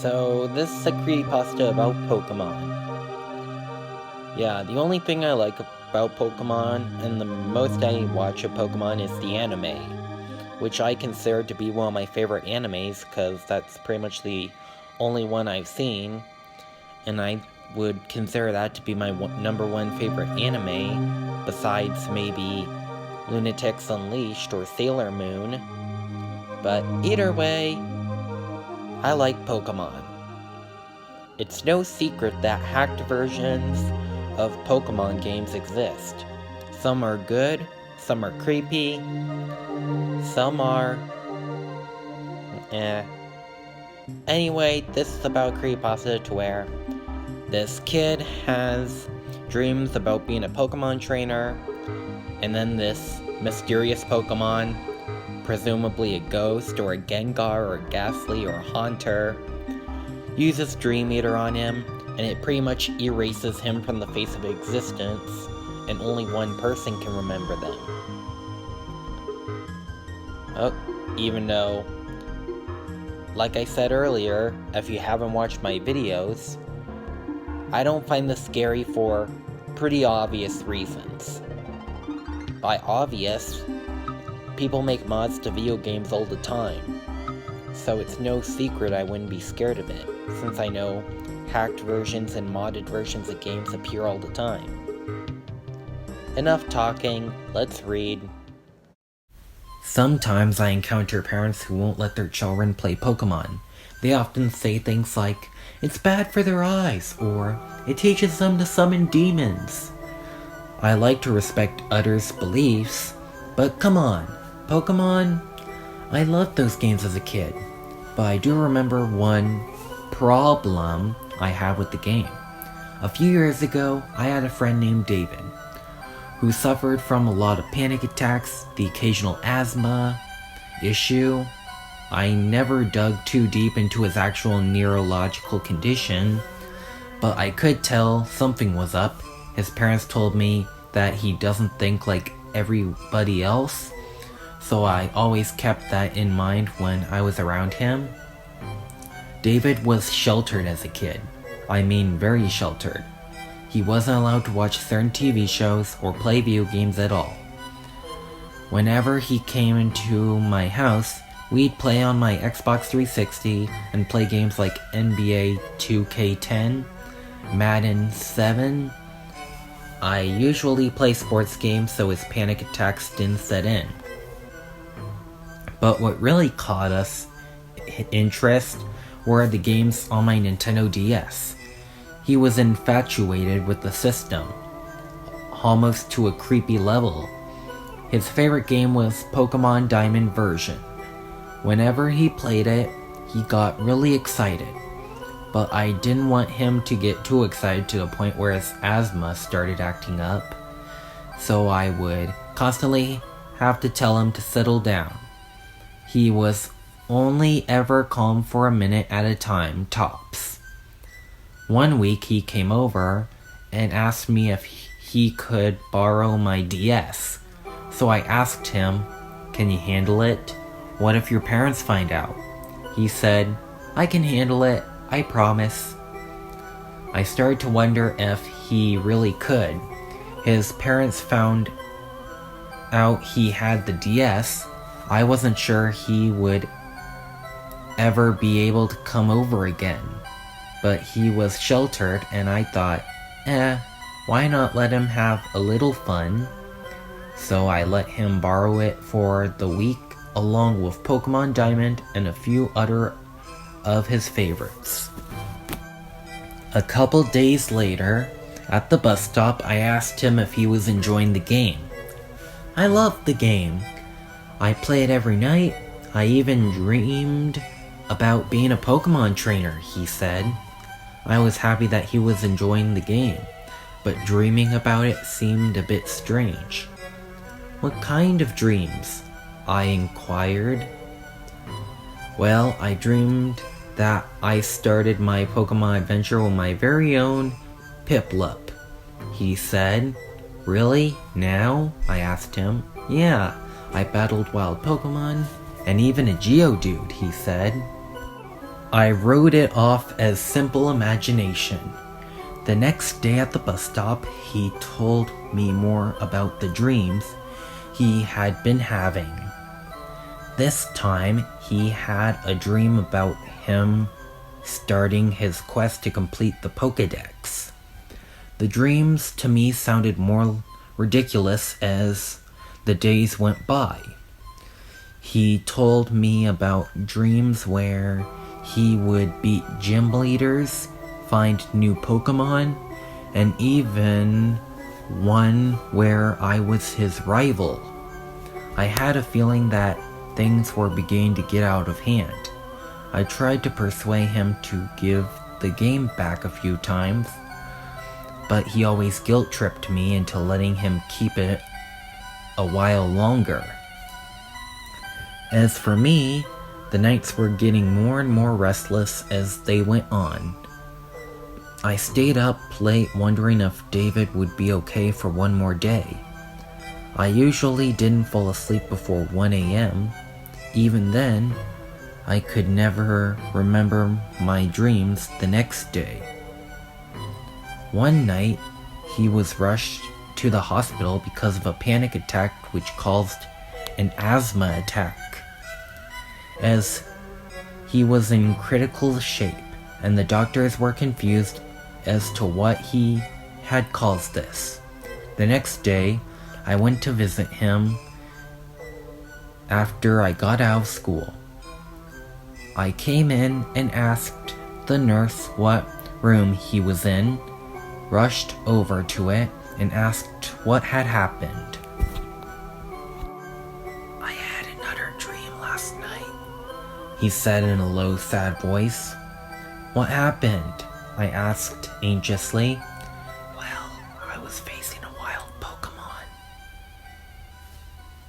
So this is a creepypasta about Pokemon. Yeah, the only thing I like about Pokemon, and the most I watch of Pokemon, is the anime, which I consider to be one of my favorite animes, because that's pretty much the only one I've seen, and I would consider that to be my number one favorite anime, besides maybe Lunatics Unleashed or Sailor Moon. But either way, I like Pokemon. It's no secret that hacked versions of Pokemon games exist. Some are good, some are creepy, some are... Anyway, this is about creepypasta to where this kid has dreams about being a Pokemon trainer, and then this mysterious Pokemon, presumably a ghost or a Gengar or a Ghastly or a Haunter, uses Dream Eater on him, and it pretty much erases him from the face of existence, and only one person can remember them. Even though, like I said earlier, if you haven't watched my videos, I don't find this scary for pretty obvious reasons. By obvious, people make mods to video games all the time, so it's no secret I wouldn't be scared of it, since I know hacked versions and modded versions of games appear all the time. Enough talking, let's read. Sometimes I encounter parents who won't let their children play Pokemon. They often say things like, "It's bad for their eyes," or "It teaches them to summon demons." I like to respect others' beliefs, but come on, Pokemon? I loved those games as a kid, but I do remember one problem I had with the game. A few years ago, I had a friend named David, who suffered from a lot of panic attacks, the occasional asthma issue. I never dug too deep into his actual neurological condition, but I could tell something was up. His parents told me that he doesn't think like everybody else, so I always kept that in mind when I was around him. David was sheltered as a kid. I mean very sheltered. He wasn't allowed to watch certain TV shows or play video games at all. Whenever he came into my house, we'd play on my Xbox 360 and play games like NBA 2K10, Madden 7. I usually play sports games so his panic attacks didn't set in. But what really caught us interest were the games on my Nintendo DS. He was infatuated with the system, almost to a creepy level. His favorite game was Pokemon Diamond version. Whenever he played it, he got really excited, but I didn't want him to get too excited to the point where his asthma started acting up, so I would constantly have to tell him to settle down. He was only ever calm for a minute at a time, tops. One week he came over and asked me if he could borrow my DS. So I asked him, "Can you handle it? What if your parents find out?" He said, "I can handle it, I promise." I started to wonder if he really could. His parents found out he had the DS. I wasn't sure he would ever be able to come over again. But he was sheltered, and I thought, why not let him have a little fun? So I let him borrow it for the week, along with Pokemon Diamond and a few other of his favorites. A couple days later, at the bus stop, I asked him if he was enjoying the game. "I loved the game. I play it every night. I even dreamed about being a Pokemon trainer," he said. I was happy that he was enjoying the game, but dreaming about it seemed a bit strange. "What kind of dreams?" I inquired. "Well, I dreamed that I started my Pokemon adventure with my very own Piplup," he said. "Really? Now?" I asked him. "Yeah, I battled wild Pokemon, and even a Geodude," he said. I wrote it off as simple imagination. The next day at the bus stop, he told me more about the dreams he had been having. This time, he had a dream about him starting his quest to complete the Pokédex. The dreams to me sounded more ridiculous as the days went by. He told me about dreams where he would beat gym leaders, find new Pokemon, and even one where I was his rival. I had a feeling that things were beginning to get out of hand. I tried to persuade him to give the game back a few times, but he always guilt-tripped me into letting him keep it a while longer. As for me, the nights were getting more and more restless as they went on. I stayed up late wondering if David would be okay for one more day. I usually didn't fall asleep before 1 a.m. Even then, I could never remember my dreams the next day. One night, he was rushed to the hospital because of a panic attack which caused an asthma attack. As he was in critical shape, and the doctors were confused as to what he had caused this. The next day, I went to visit him after I got out of school. I came in and asked the nurse what room he was in, rushed over to it, and asked what had happened. "I had another dream last night," he said in a low, sad voice. "What happened?" I asked anxiously. "Well, I was facing a wild Pokemon."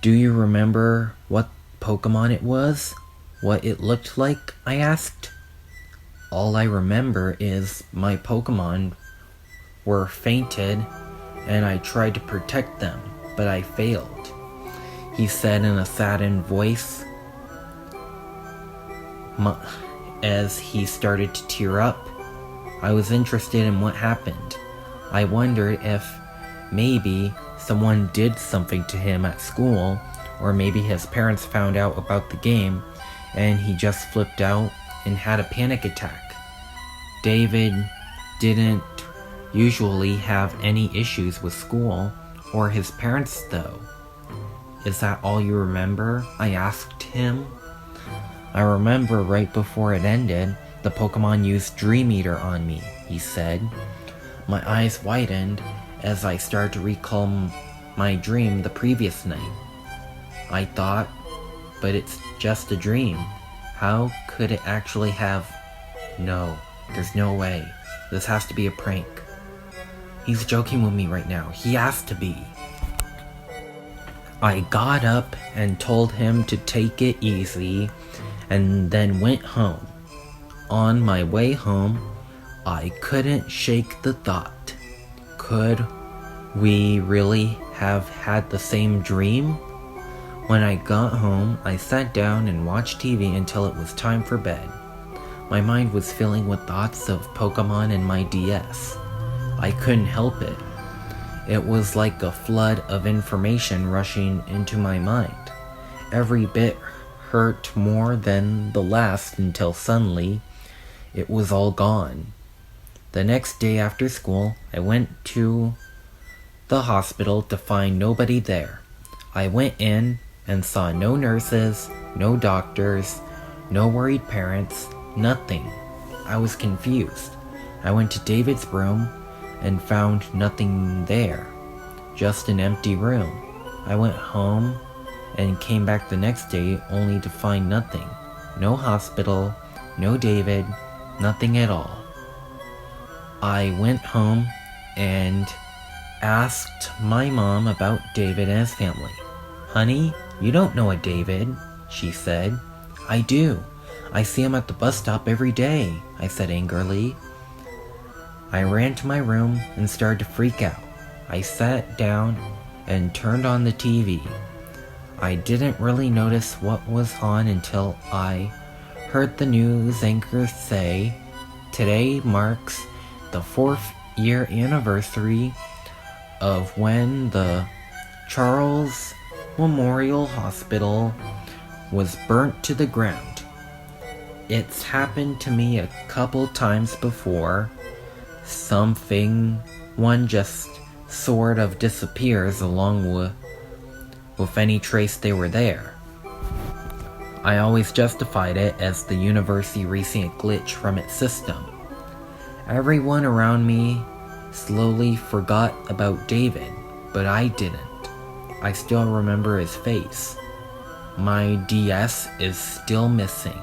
"Do you remember what Pokemon it was? What it looked like?" I asked. "All I remember is my Pokemon were fainted and I tried to protect them, but I failed," he said in a saddened voice. As he started to tear up, I was interested in what happened. I wondered if maybe someone did something to him at school, or maybe his parents found out about the game and he just flipped out and had a panic attack. David didn't usually have any issues with school or his parents though. "Is that all you remember?" I asked him. "I remember right before it ended, the Pokemon used Dream Eater on me," he said. My eyes widened as I started to recall my dream the previous night. I thought, but it's just a dream. How could it actually have... No, there's no way. This has to be a prank. He's joking with me right now. He has to be. I got up and told him to take it easy and then went home. On my way home, I couldn't shake the thought. Could we really have had the same dream? When I got home, I sat down and watched TV until it was time for bed. My mind was filling with thoughts of Pokemon and my DS. I couldn't help it. It was like a flood of information rushing into my mind. Every bit hurt more than the last until suddenly it was all gone. The next day after school, I went to the hospital to find nobody there. I went in and saw no nurses, no doctors, no worried parents, nothing. I was confused. I went to David's room and found nothing there, just an empty room. I went home and came back the next day only to find nothing. No hospital, no David, nothing at all. I went home and asked my mom about David and his family. "Honey, you don't know a David," she said. "I do. I see him at the bus stop every day," I said angrily. I ran to my room and started to freak out. I sat down and turned on the TV. I didn't really notice what was on until I heard the news anchors say today marks the 4th-year anniversary of when the Charles Memorial Hospital was burnt to the ground. It's happened to me a couple times before. One just sort of disappears along with any trace they were there. I always justified it as the university releasing a glitch from its system. Everyone around me slowly forgot about David, but I didn't. I still remember his face. My DS is still missing.